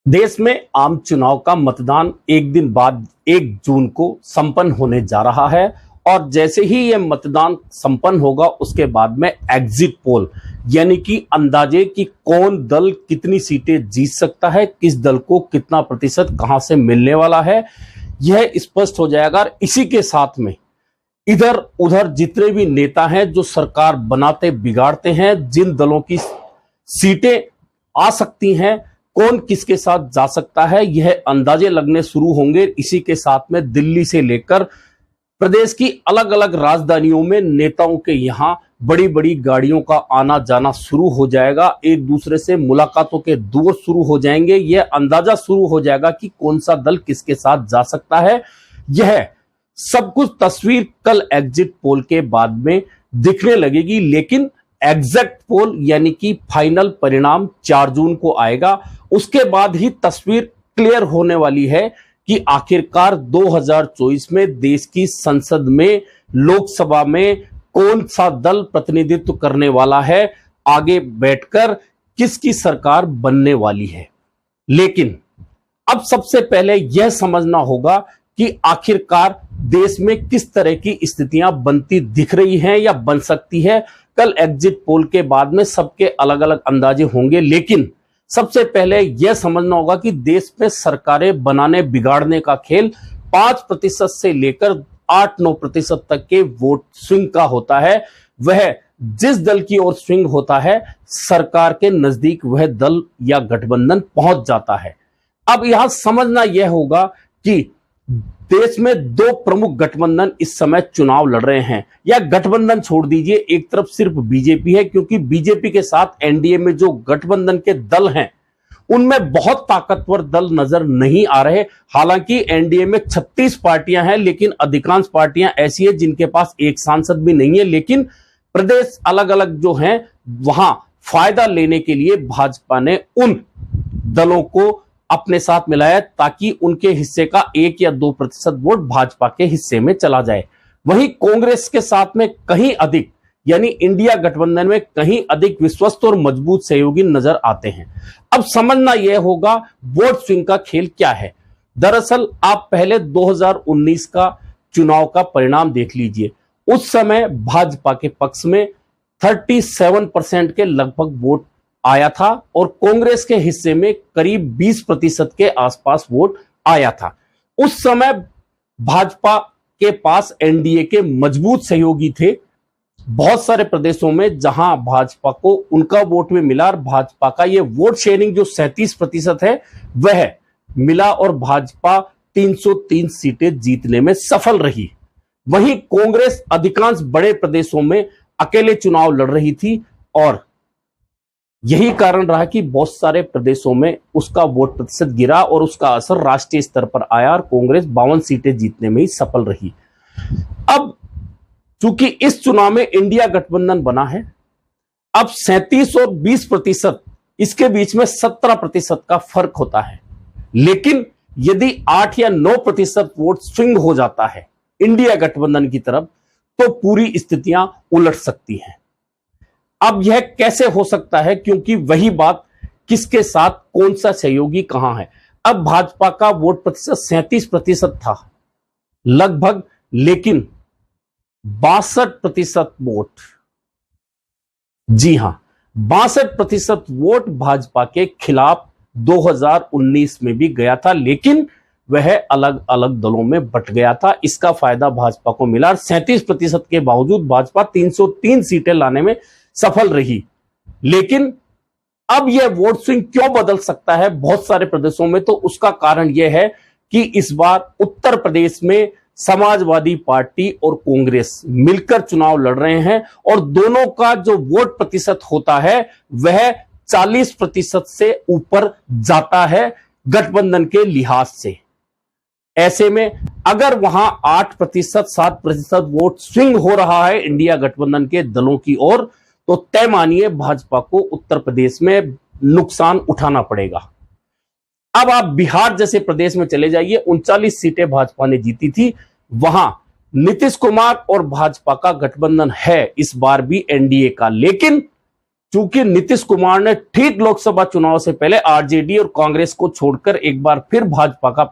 देश में आम चुनाव का मतदान एक दिन बाद 1 जून को संपन्न होने जा रहा है और जैसे ही यह मतदान संपन्न होगा उसके बाद में एग्जिट पोल यानी कि अंदाजे कि कौन दल कितनी सीटें जीत सकता है, किस दल को कितना प्रतिशत कहां से मिलने वाला है, यह स्पष्ट हो जाएगा। और इसी के साथ में इधर उधर जितने भी नेता हैं जो सरकार बनाते बिगाड़ते हैं, जिन दलों की सीटें आ सकती हैं, कौन किसके साथ जा सकता है, यह अंदाजे लगने शुरू होंगे। इसी के साथ में दिल्ली से लेकर प्रदेश की अलग अलग राजधानियों में नेताओं के यहां बड़ी बड़ी गाड़ियों का आना जाना शुरू हो जाएगा। एक दूसरे से मुलाकातों के दौर शुरू हो जाएंगे। यह अंदाजा शुरू हो जाएगा कि कौन सा दल किसके साथ जा सकता है। यह सब कुछ तस्वीर कल एग्जिट पोल के बाद में दिखने लगेगी, लेकिन एग्जैक्ट पोल यानी कि फाइनल परिणाम 4 जून को आएगा। उसके बाद ही तस्वीर क्लियर होने वाली है कि आखिरकार 2024 में देश की संसद में, लोकसभा में कौन सा दल प्रतिनिधित्व करने वाला है, आगे बैठकर किसकी सरकार बनने वाली है। लेकिन अब सबसे पहले यह समझना होगा कि आखिरकार देश में किस तरह की स्थितियां बनती दिख रही हैं या बन सकती है। कल एग्जिट पोल के बाद में सबके अलग अलग अंदाजे होंगे, लेकिन सबसे पहले यह समझना होगा कि देश में सरकारें बनाने बिगाड़ने का खेल 5% से लेकर 8-9% तक के वोट स्विंग का होता है। वह जिस दल की ओर स्विंग होता है, सरकार के नजदीक वह दल या गठबंधन पहुंच जाता है। अब यहां समझना यह होगा कि देश में 2 प्रमुख गठबंधन इस समय चुनाव लड़ रहे हैं, या गठबंधन छोड़ दीजिए, एक तरफ सिर्फ बीजेपी है, क्योंकि बीजेपी के साथ एनडीए में जो गठबंधन के दल हैं उनमें बहुत ताकतवर दल नजर नहीं आ रहे। हालांकि एनडीए में 36 पार्टियां हैं, लेकिन अधिकांश पार्टियां ऐसी है जिनके पास एक सांसद भी नहीं है। लेकिन प्रदेश अलग अलग जो हैं वहां फायदा लेने के लिए भाजपा ने उन दलों को अपने साथ मिलाया ताकि उनके हिस्से का 1 या 2% वोट भाजपा के हिस्से में चला जाए। वहीं कांग्रेस के साथ में कहीं अधिक, यानी इंडिया गठबंधन में कहीं अधिक विश्वस्त और मजबूत सहयोगी नजर आते हैं। अब समझना यह होगा वोट स्विंग का खेल क्या है। दरअसल आप पहले 2019 का चुनाव का परिणाम देख लीजिए। उस समय भाजपा के पक्ष में 37% के लगभग वोट आया था और कांग्रेस के हिस्से में करीब 20% के आसपास वोट आया था। उस समय भाजपा के पास एनडीए के मजबूत सहयोगी थे बहुत सारे प्रदेशों में, जहां भाजपा को उनका वोट भी मिला और भाजपा का यह वोट शेयरिंग जो 37% है वह मिला और भाजपा 303 सीटें जीतने में सफल रही। वहीं कांग्रेस अधिकांश बड़े प्रदेशों में अकेले चुनाव लड़ रही थी और यही कारण रहा कि बहुत सारे प्रदेशों में उसका वोट प्रतिशत गिरा और उसका असर राष्ट्रीय स्तर पर आया और कांग्रेस 52 सीटें जीतने में ही सफल रही। अब चूंकि इस चुनाव में इंडिया गठबंधन बना है, अब 37 और 20%, इसके बीच में 17% का फर्क होता है। लेकिन यदि 8 या 9% वोट स्विंग हो जाता है इंडिया गठबंधन की तरफ, तो पूरी स्थितियां उलट सकती हैं। अब यह कैसे हो सकता है, क्योंकि वही बात किसके साथ कौन सा सहयोगी कहां है। अब भाजपा का वोट प्रतिशत 37% था लगभग, लेकिन 62% वोट, जी हां 62% वोट भाजपा के खिलाफ 2019 में भी गया था, लेकिन वह अलग अलग दलों में बंट गया था। इसका फायदा भाजपा को मिला और 37% के बावजूद भाजपा 303 सीटें लाने में सफल रही। लेकिन अब यह वोट स्विंग क्यों बदल सकता है बहुत सारे प्रदेशों में, तो उसका कारण यह है कि इस बार उत्तर प्रदेश में समाजवादी पार्टी और कांग्रेस मिलकर चुनाव लड़ रहे हैं और दोनों का जो वोट प्रतिशत होता है वह 40% से ऊपर जाता है गठबंधन के लिहाज से। ऐसे में अगर वहां 8%, 7% वोट स्विंग हो रहा है इंडिया गठबंधन के दलों की ओर, तो तय मानिए भाजपा को उत्तर प्रदेश में नुकसान उठाना पड़ेगा। अब आप बिहार जैसे प्रदेश में चले जाइए, 39 सीटें भाजपा ने जीती थी, वहां नीतीश कुमार और भाजपा का गठबंधन है इस बार भी एनडीए का, लेकिन चूंकि नीतीश कुमार ने ठीक लोकसभा चुनाव से पहले आरजेडी और कांग्रेस को छोड़कर एक बार फिर भाजपा का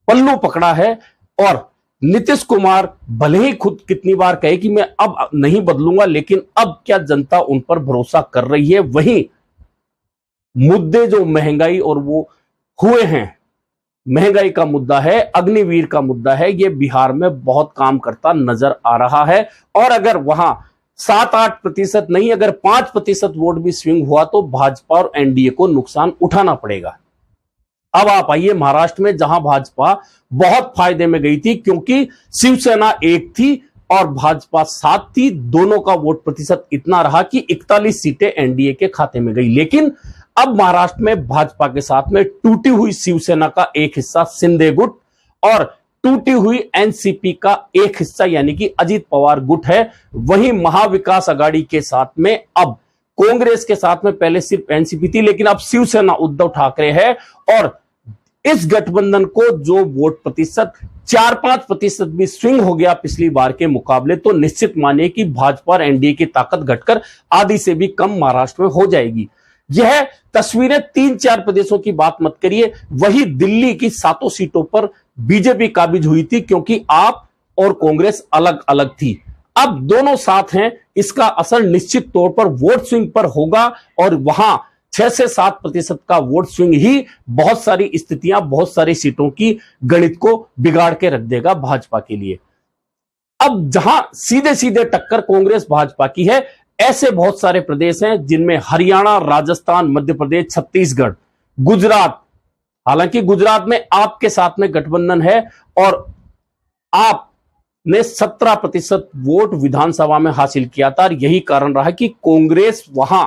पल्लू पकड़ा है, और नीतीश कुमार भले ही खुद कितनी बार कहे कि मैं अब नहीं बदलूंगा, लेकिन अब क्या जनता उन पर भरोसा कर रही है। वहीं मुद्दे जो महंगाई और वो हुए हैं, महंगाई का मुद्दा है, अग्निवीर का मुद्दा है, ये बिहार में बहुत काम करता नजर आ रहा है। और अगर वहां 7-8% नहीं, अगर 5% वोट भी स्विंग हुआ तो भाजपा और एनडीए को नुकसान उठाना पड़ेगा। अब आप आइए महाराष्ट्र में, जहां भाजपा बहुत फायदे में गई थी, क्योंकि शिवसेना 1 थी और भाजपा 7 थी। दोनों का वोट प्रतिशत इतना रहा कि 41 सीटें एनडीए के खाते में गई। लेकिन अब महाराष्ट्र में भाजपा के साथ में टूटी हुई शिवसेना का एक हिस्सा शिंदे गुट और टूटी हुई एनसीपी का एक हिस्सा यानी कि अजीत पवार गुट है। वहीं महाविकास आघाड़ी के साथ में अब कांग्रेस के साथ में पहले सिर्फ एनसीपी थी, लेकिन अब शिवसेना उद्धव ठाकरे है। और इस गठबंधन को जो वोट प्रतिशत 4-5% भी स्विंग हो गया पिछली बार के मुकाबले, तो निश्चित मानिए कि भाजपा और एनडीए की ताकत घटकर आधी से भी कम महाराष्ट्र में हो जाएगी। यह तस्वीरें 3-4 प्रदेशों की बात मत करिए, वही दिल्ली की 7 सीटों पर बीजेपी काबिज हुई थी, क्योंकि आप और कांग्रेस अलग अलग थी। अब दोनों साथ हैं, इसका असर निश्चित तौर पर वोट स्विंग पर होगा और वहां 6 से 7% का वोट स्विंग ही बहुत सारी स्थितियां, बहुत सारी सीटों की गणित को बिगाड़ के रख देगा भाजपा के लिए। अब जहां सीधे सीधे टक्कर कांग्रेस भाजपा की है, ऐसे बहुत सारे प्रदेश हैं जिनमें हरियाणा, राजस्थान, मध्य प्रदेश, छत्तीसगढ़, गुजरात। हालांकि गुजरात में आपके साथ में गठबंधन है और आपने 17% वोट विधानसभा में हासिल किया था, और यही कारण रहा कि कांग्रेस वहां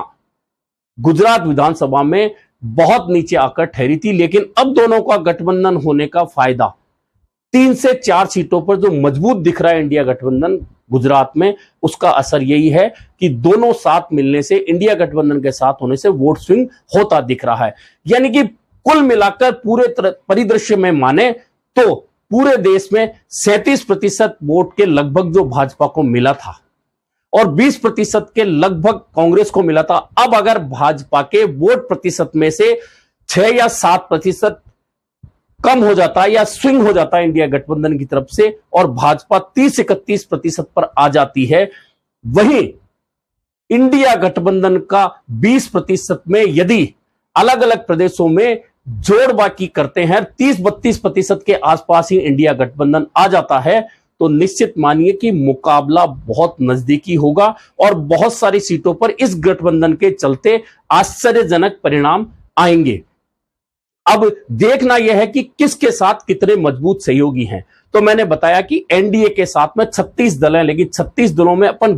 गुजरात विधानसभा में बहुत नीचे आकर ठहरी थी। लेकिन अब दोनों का गठबंधन होने का फायदा 3 से 4 सीटों पर जो मजबूत दिख रहा है इंडिया गठबंधन गुजरात में, उसका असर यही है कि दोनों साथ मिलने से, इंडिया गठबंधन के साथ होने से वोट स्विंग होता दिख रहा है। यानी कि कुल मिलाकर पूरे परिदृश्य में माने तो पूरे देश में 37% वोट के लगभग जो भाजपा को मिला था और 20% के लगभग कांग्रेस को मिला था। अब अगर भाजपा के वोट प्रतिशत में से 6 या 7% कम हो जाता है या स्विंग हो जाता है इंडिया गठबंधन की तरफ से और भाजपा 30-31% पर आ जाती है, वहीं इंडिया गठबंधन का 20% में यदि अलग अलग प्रदेशों में जोड़ बाकी करते हैं, 30-32% के आसपास ही इंडिया गठबंधन आ जाता है, तो निश्चित मानिए कि मुकाबला बहुत नजदीकी होगा और बहुत सारी सीटों पर इस गठबंधन के चलते आश्चर्यजनक परिणाम आएंगे। अब देखना यह है कि किसके साथ कितने मजबूत सहयोगी हैं। तो मैंने बताया कि एनडीए के साथ में 36 दल हैं, लेकिन 36 दलों में अपन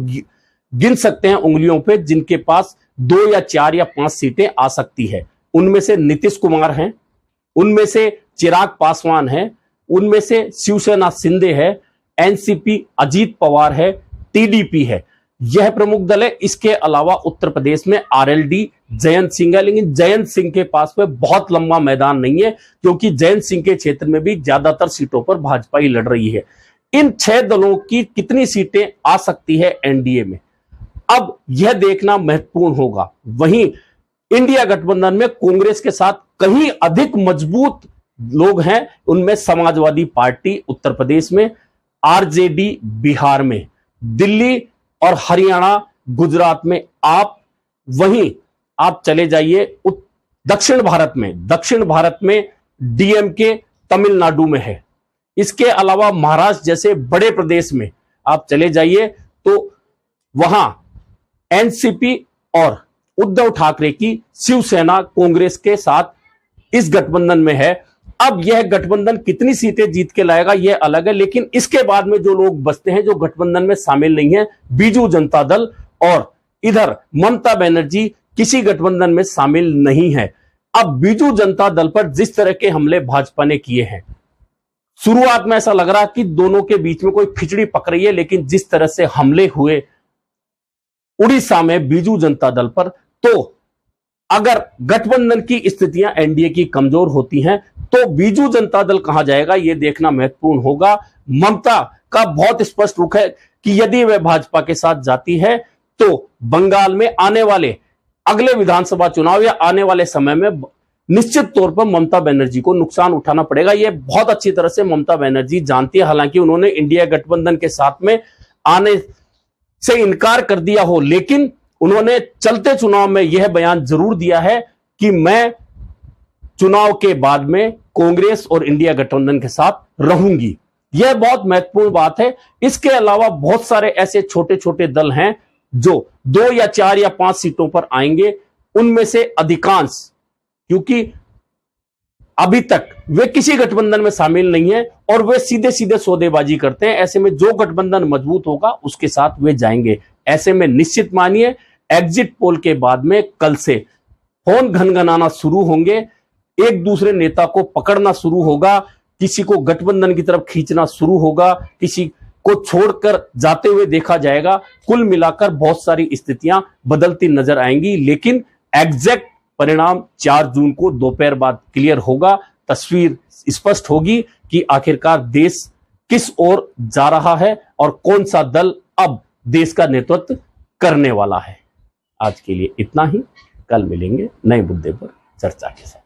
गिन सकते हैं उंगलियों पे जिनके पास 2 या 4 या 5 सीटें आ सकती है। उनमें से नीतीश कुमार हैं, उनमें से चिराग पासवान हैं, उनमें से शिवसेना शिंदे है, एनसीपी अजीत पवार है, टीडीपी है। यह प्रमुख दल है। इसके अलावा उत्तर प्रदेश में आरएलडी जयंत सिंह है, लेकिन जयंत सिंह के पास में बहुत लंबा मैदान नहीं है, क्योंकि जयंत सिंह के क्षेत्र में भी ज्यादातर सीटों पर भाजपा ही लड़ रही है। इन 6 दलों की कितनी सीटें आ सकती है एनडीए में, अब यह देखना महत्वपूर्ण होगा। वहीं इंडिया गठबंधन में कांग्रेस के साथ कहीं अधिक मजबूत लोग हैं, उनमें समाजवादी पार्टी उत्तर प्रदेश में, आरजेडी बिहार में, दिल्ली और हरियाणा गुजरात में आप, वहीं आप चले जाइए दक्षिण भारत में डीएमके तमिलनाडु में है। इसके अलावा महाराष्ट्र जैसे बड़े प्रदेश में आप चले जाइए तो वहां एनसीपी और उद्धव ठाकरे की शिवसेना कांग्रेस के साथ इस गठबंधन में है। अब यह गठबंधन कितनी सीटें जीत के लाएगा यह अलग है, लेकिन इसके बाद में जो लोग बचते हैं जो गठबंधन में शामिल नहीं है, बीजू जनता दल और इधर ममता बनर्जी किसी गठबंधन में शामिल नहीं है। अब बीजू जनता दल पर जिस तरह के हमले भाजपा ने किए हैं, शुरुआत में ऐसा लग रहा कि दोनों के बीच में कोई खिचड़ी पक रही है, लेकिन जिस तरह से हमले हुए उड़ीसा में बीजू जनता दल पर, तो अगर गठबंधन की स्थितियां एनडीए की कमजोर होती हैं तो बीजू जनता दल कहां जाएगा यह देखना महत्वपूर्ण होगा। ममता का बहुत स्पष्ट रुख है कि यदि वह भाजपा के साथ जाती है तो बंगाल में आने वाले अगले विधानसभा चुनाव या आने वाले समय में निश्चित तौर पर ममता बनर्जी को नुकसान उठाना पड़ेगा। यह बहुत अच्छी तरह से ममता बनर्जी जानती है, हालांकि उन्होंने इंडिया गठबंधन के साथ में आने से इनकार कर दिया हो, लेकिन उन्होंने चलते चुनाव में यह बयान जरूर दिया है कि मैं चुनाव के बाद में कांग्रेस और इंडिया गठबंधन के साथ रहूंगी। यह बहुत महत्वपूर्ण बात है। इसके अलावा बहुत सारे ऐसे छोटे छोटे दल हैं जो 2 या 4 या 5 सीटों पर आएंगे, उनमें से अधिकांश, क्योंकि अभी तक वे किसी गठबंधन में शामिल नहीं है और वे सीधे सीधे सौदेबाजी करते हैं, ऐसे में जो गठबंधन मजबूत होगा उसके साथ वे जाएंगे। ऐसे में निश्चित मानिए एग्जिट पोल के बाद में कल से फोन घनघनाना शुरू होंगे, एक दूसरे नेता को पकड़ना शुरू होगा, किसी को गठबंधन की तरफ खींचना शुरू होगा, किसी को छोड़कर जाते हुए देखा जाएगा। कुल मिलाकर बहुत सारी स्थितियां बदलती नजर आएंगी, लेकिन एग्जैक्ट परिणाम 4 जून को दोपहर बाद क्लियर होगा। तस्वीर स्पष्ट होगी कि आखिरकार देश किस ओर जा रहा है और कौन सा दल अब देश का नेतृत्व करने वाला है। आज के लिए इतना ही, कल मिलेंगे नए मुद्दे पर चर्चा के साथ।